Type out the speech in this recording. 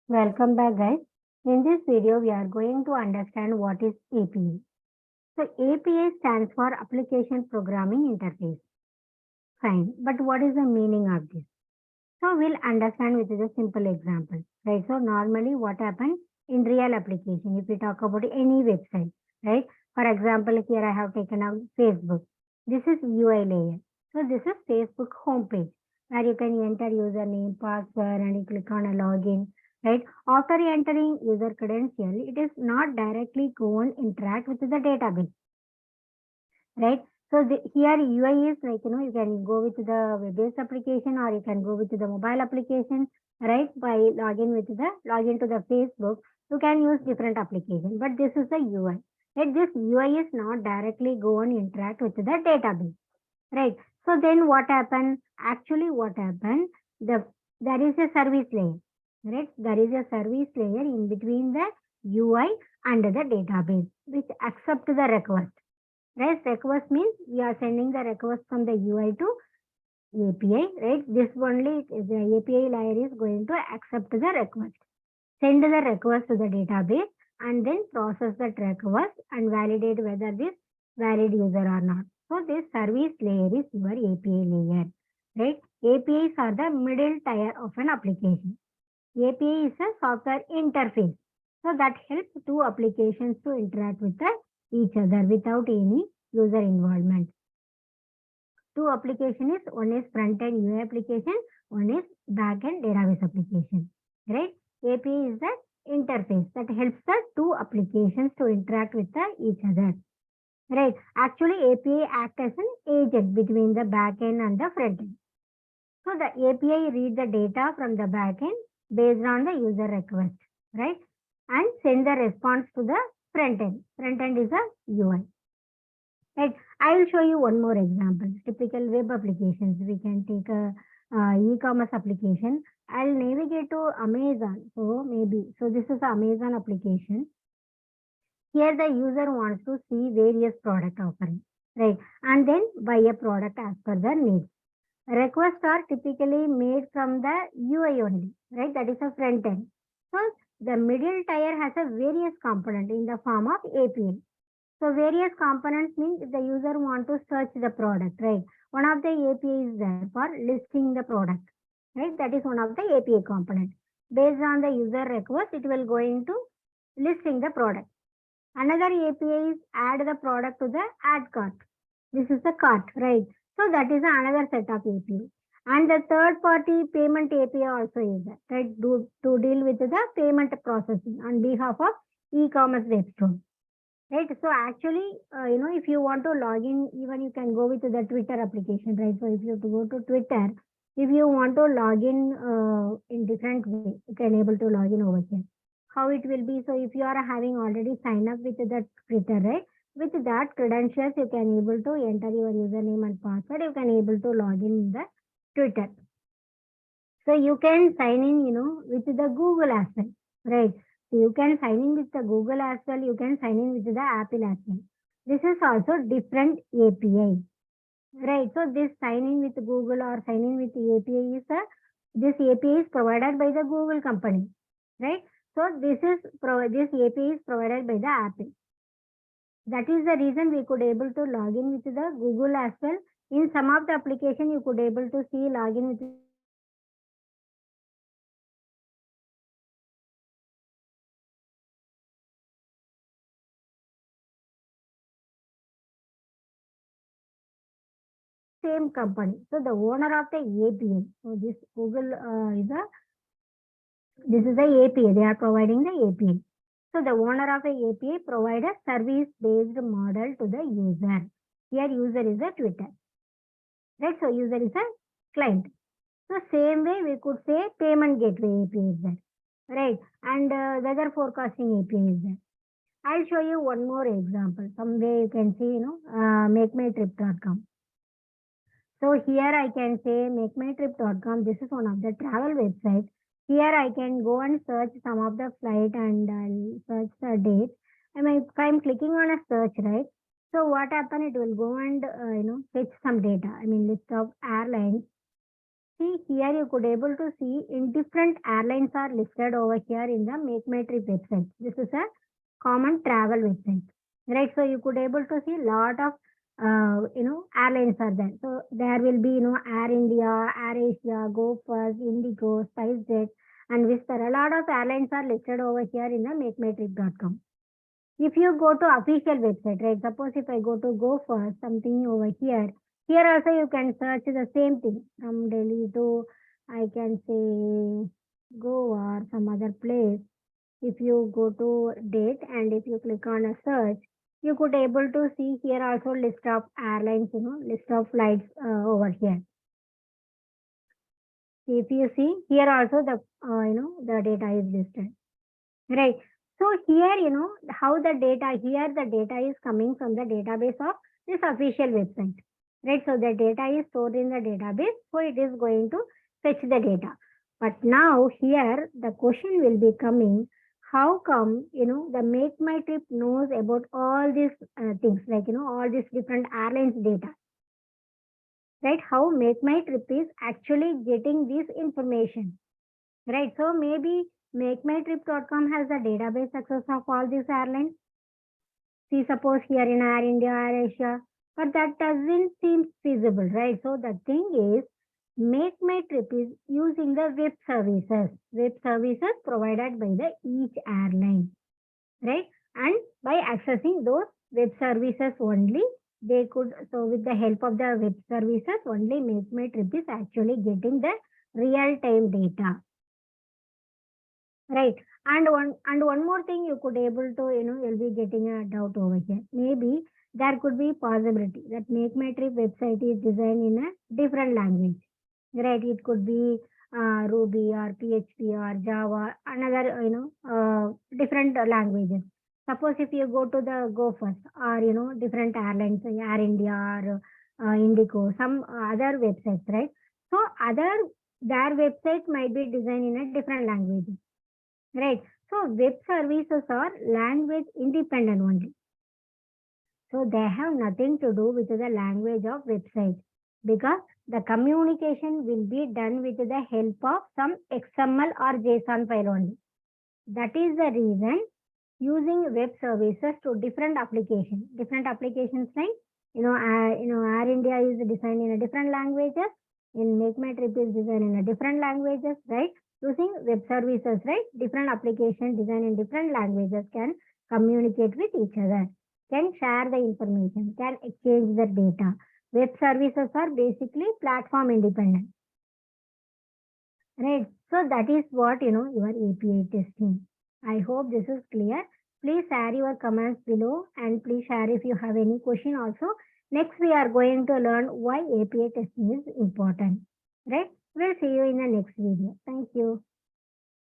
Welcome back, guys. In this video, we are going to understand what is API. So API stands for Application Programming Interface. Fine, but what is the meaning of this? So we'll understand with a simple example, right? So normally what happens in real application, if we talk about any website, right? For example, here I have taken out Facebook. This is UI layer. So this is Facebook homepage where you can enter username, password, and you click on a login, right? After entering user credential, it is not directly go and interact with the database, right? So here UI is like, you can go with the web-based application or you can go with the mobile application, right? By login to the Facebook, you can use different application, but this is the UI. Right? This UI is not directly go and interact with the database, right? So then what happened? Actually, what happened? There is a service layer, right? There is a service layer in between the UI and the database, which accept the request. Right? Request means we are sending the request from the UI to API, right? This only the API layer is going to accept the request, send the request to the database, and then process that request and validate whether this valid user or not. So this service layer is your API layer, right? APIs are the middle tier of an application. API is a software interface. So that helps two applications to interact with each other without any user involvement. Two application is one is front-end UI application, one is back-end database application, right? API is the interface that helps the two applications to interact with each other, right? Actually, API acts as an agent between the back-end and the front-end. So the API read the data from the back-end based on the user request, right? And send the response to the front-end. Front-end is a UI. Right. I will show you one more example. Typical web applications. We can take a e-commerce application. I'll navigate to Amazon. So this is Amazon application. Here the user wants to see various product offerings, right? And then buy a product as per their needs. Requests are typically made from the UI only, right? That is a front end. So the middle tier has a various component in the form of API. So various components means the user want to search the product, right? One of the API is there for listing the product, right? That is one of the API component. Based on the user request, it will going to listing the product. Another API is add the product to the add cart. This is the cart, right? So that is another set of API. And the third party payment API also is there, right? To deal with the payment processing on behalf of e-commerce web store. Right. So actually, if you want to log in, even you can go with the Twitter application, right? So if you have to go to Twitter, if you want to log in different way, you can able to log in over here. How it will be? So if you are having already signed up with the Twitter, right? With that credentials, you can able to enter your username and password. You can able to log in the Twitter. So you can sign in, with the Google as well, right? So you can sign in with the Google as well. You can sign in with the Apple as well. This is also different API, right? So this sign in with Google or sign in with the API is this API is provided by the Google company, right? So this API is provided by the Apple. That is the reason we could able to log in with the Google as well. In some of the application, you could able to see login with same company. So the owner of the API. So this Google this is the API. They are providing the API. So the owner of the API provide a service-based model to the user. Here user is a Twitter. Right? So user is a client. So same way we could say payment gateway API is there. Right? And weather forecasting API is there. I'll show you one more example. Some way you can see, makemytrip.com. So here I can say makemytrip.com. This is one of the travel websites. Here I can go and search some of the flight and I'll search the date. If I'm clicking on a search, right? So what happen? It will go and fetch some data. List of airlines See here you could able to see in different airlines are listed over here in the Make My Trip website. This is a common travel website, right? So you could able to see lot of airlines are there. So there will be Air India, Air Asia, Go First, Indigo, SpiceJet, and Vistara. A lot of airlines are listed over here in the MakeMyTrip.com. If you go to official website, right? Suppose if I go to Go First, something over here. Here also you can search the same thing from Delhi to, I can say, Goa or some other place. If you go to date and if you click on a search, you could able to see here also list of airlines, list of flights over here. If you see here also the data is listed, right? So here, how the data is coming from the database of this official website, right? So the data is stored in the database, so it is going to fetch the data. But now here the question will be coming, how come, the Make My Trip knows about all these things, like, all these different airlines data, right? How Make My Trip is actually getting this information, right? So maybe MakeMyTrip.com has a database access of all these airlines. See, suppose here in Air India, Air Asia, but that doesn't seem feasible, right? So the thing is, MakeMyTrip is using the web services provided by the each airline, right? And by accessing those web services only, they could, so with the help of the web services only, MakeMyTrip is actually getting the real-time data. Right. And one more thing you could able to, you'll be getting a doubt over here. Maybe there could be possibility that Make My Trip website is designed in a different language. Right. It could be Ruby or PHP or Java, another, different languages. Suppose if you go to the Go First or, different airlines, Air India or Indigo, some other websites, right? So their website might be designed in a different language. Right. So web services are language independent only. So they have nothing to do with the language of website, because the communication will be done with the help of some XML or JSON file only. That is the reason using web services to different applications like, Air India is designed in a different languages. In Make My Trip is designed in a different languages, right? Using web services, right? Different applications designed in different languages can communicate with each other, can share the information, can exchange the data. Web services are basically platform independent, right? So that is what, your API testing. I hope this is clear. Please share your comments below and please share if you have any question also. Next, we are going to learn why API testing is important, right? We'll see you in the next video. Thank you.